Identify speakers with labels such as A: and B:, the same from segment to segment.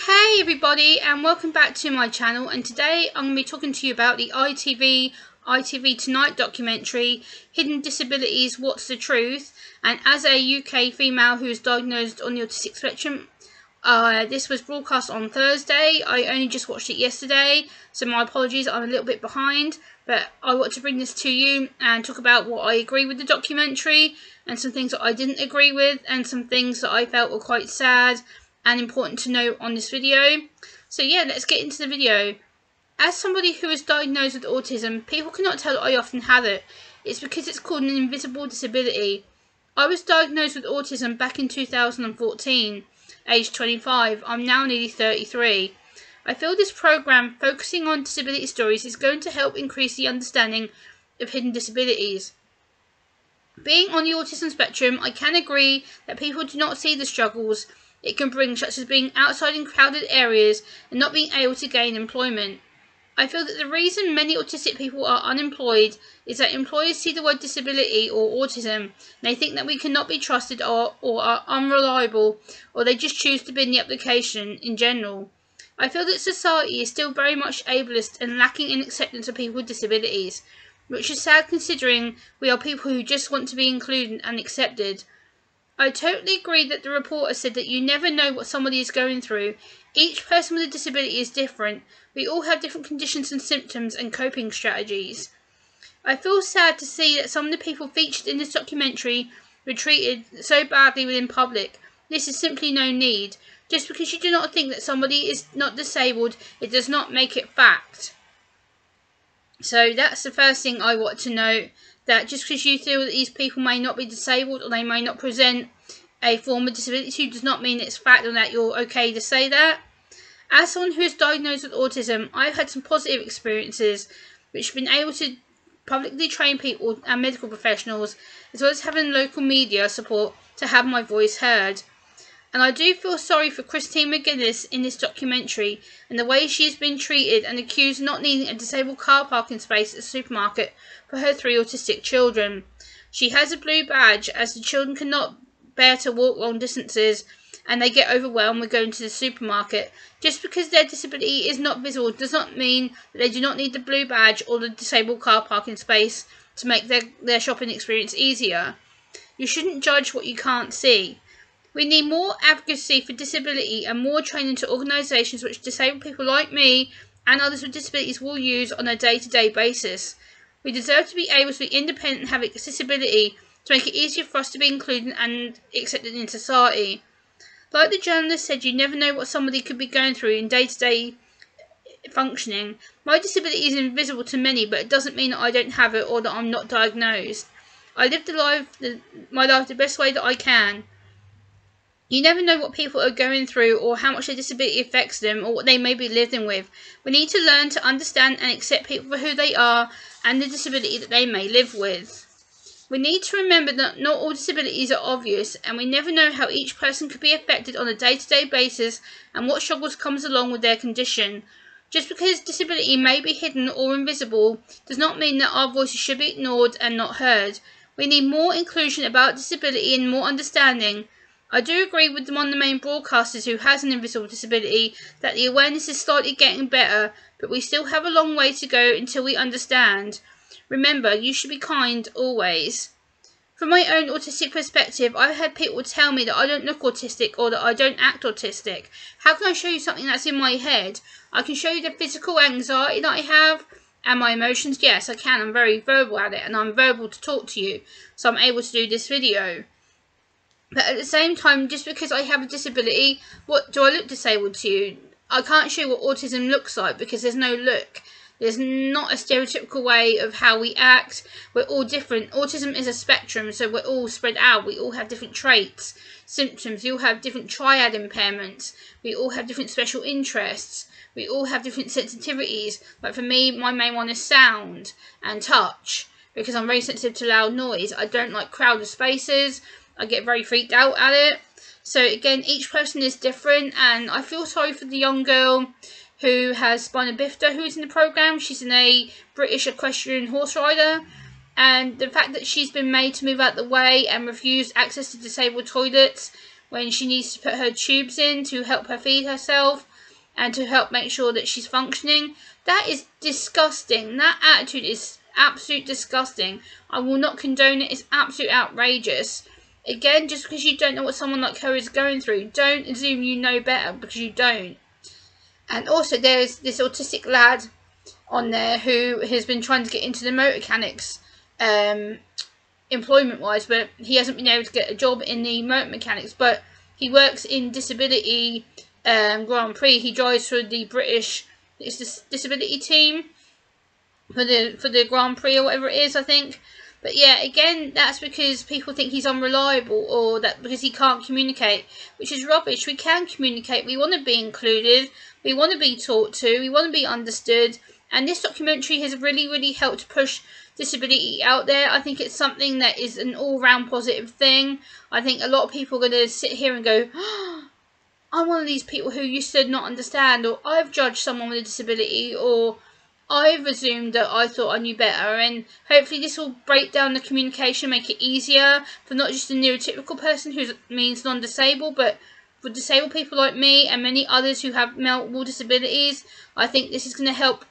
A: Hey everybody, and welcome back to my channel. And today I'm going to be talking to you about the ITV Tonight documentary Hidden Disabilities, What's the Truth? And as a UK female who is diagnosed on the autistic spectrum, this was broadcast on Thursday. I only just watched it yesterday, so my apologies, I'm a little bit behind, but I want to bring this to you and talk about what I agree with the documentary and some things that I didn't agree with and some things that I felt were quite sad and important to know on this video. So yeah, let's get into the video. As somebody who is diagnosed with autism, people cannot tell that I often have it. It's because it's called an invisible disability. I was diagnosed with autism back in 2014, aged 25. I'm now nearly 33. I feel this program focusing on disability stories is going to help increase the understanding of hidden disabilities. Being on the autism spectrum, I can agree that people do not see the struggles it can bring, such as being outside in crowded areas and not being able to gain employment. I feel that the reason many autistic people are unemployed is that employers see the word disability or autism and they think that we cannot be trusted or are unreliable, or they just choose to bin the application in general. I feel that society is still very much ableist and lacking in acceptance of people with disabilities, which is sad considering we are people who just want to be included and accepted. I totally agree that the reporter said that you never know what somebody is going through. Each person with a disability is different. We all have different conditions and symptoms and coping strategies. I feel sad to see that some of the people featured in this documentary were treated so badly within public. This is simply no need. Just because you do not think that somebody is not disabled, it does not make it fact. So that's the first thing I want to note, that just because you feel that these people may not be disabled or they may not present a form of disability does not mean it's fact or that you're okay to say that. As someone who is diagnosed with autism, I've had some positive experiences which have been able to publicly train people and medical professionals, as well as having local media support to have my voice heard. And I do feel sorry for Christine McGuinness in this documentary and the way she has been treated and accused of not needing a disabled car parking space at the supermarket for her 3 autistic children. She has a blue badge as the children cannot bear to walk long distances and they get overwhelmed with going to the supermarket. Just because their disability is not visible does not mean that they do not need the blue badge or the disabled car parking space to make their shopping experience easier. You shouldn't judge what you can't see. We need more advocacy for disability and more training to organisations which disabled people like me and others with disabilities will use on a day-to-day basis. We deserve to be able to be independent and have accessibility to make it easier for us to be included and accepted in society. Like the journalist said, you never know what somebody could be going through in day-to-day functioning. My disability is invisible to many, but it doesn't mean that I don't have it or that I'm not diagnosed. I live my life the best way that I can. You never know what people are going through or how much their disability affects them or what they may be living with. We need to learn to understand and accept people for who they are and the disability that they may live with. We need to remember that not all disabilities are obvious, and we never know how each person could be affected on a day-to-day basis and what struggles comes along with their condition. Just because disability may be hidden or invisible does not mean that our voices should be ignored and not heard. We need more inclusion about disability and more understanding. I do agree with one of the main broadcasters who has an invisible disability that the awareness is slightly getting better, but we still have a long way to go until we understand. Remember, you should be kind always. From my own autistic perspective, I've had people tell me that I don't look autistic or that I don't act autistic. How can I show you something that's in my head? I can show you the physical anxiety that I have and my emotions. Yes, I can. I'm very verbal at it and I'm verbal to talk to you, so I'm able to do this video. But at the same time, just because I have a disability, what do I look disabled to you? I can't show you what autism looks like because there's no look. There's not a stereotypical way of how we act. We're all different. Autism is a spectrum, so we're all spread out. We all have different traits, symptoms. We all have different triad impairments. We all have different special interests. We all have different sensitivities. Like for me, my main one is sound and touch because I'm very sensitive to loud noise. I don't like crowded spaces. I get very freaked out at it. So again, each person is different, and I feel sorry for the young girl who has spina bifida who's in the programme. She's in a British equestrian horse rider, and the fact that she's been made to move out the way and refused access to disabled toilets when she needs to put her tubes in to help her feed herself and to help make sure that she's functioning. That is disgusting. That attitude is absolute disgusting. I will not condone it. It's absolute outrageous. Again, just because you don't know what someone like her is going through, don't assume you know better, because you don't. And also there's this autistic lad on there who has been trying to get into the motor mechanics employment wise, but he hasn't been able to get a job in the motor mechanics, but he works in disability Grand Prix. He drives for the British disability team for the Grand Prix or whatever it is, I think. But yeah, again, that's because people think he's unreliable, or that because he can't communicate, which is rubbish. We can communicate. We want to be included. We want to be taught to. We want to be understood. And this documentary has really helped push disability out there. I think it's something that is an all-round positive thing. I think a lot of people are going to sit here and go, oh, I'm one of these people who used to not understand, or I've judged someone with a disability, or I've assumed that I thought I knew better. And hopefully this will break down the communication, make it easier for not just a neurotypical person who means non-disabled, but for disabled people like me and many others who have multiple disabilities. I think this is going to help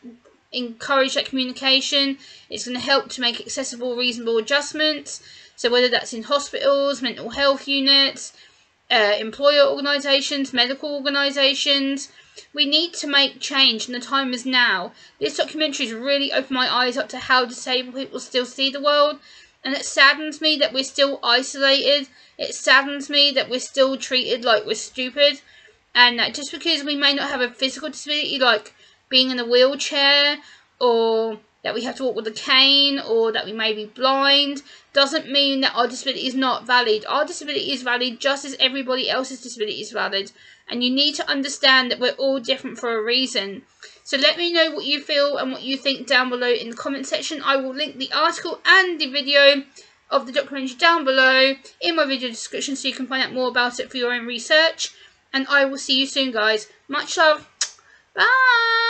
A: encourage that communication. It's going to help to make accessible, reasonable adjustments. So whether that's in hospitals, mental health units, employer organisations, medical organisations, we need to make change, and the time is now. This documentary has really opened my eyes up to how disabled people still see the world, and it saddens me that we're still isolated. It saddens me that we're still treated like we're stupid, and that just because we may not have a physical disability like being in a wheelchair, or that we have to walk with a cane, or that we may be blind, doesn't mean that our disability is not valid. Our disability is valid just as everybody else's disability is valid. And you need to understand that we're all different for a reason. So let me know what you feel and what you think down below in the comment section. I will link the article and the video of the documentary down below in my video description, so you can find out more about it for your own research. And I will see you soon, guys. Much love. Bye.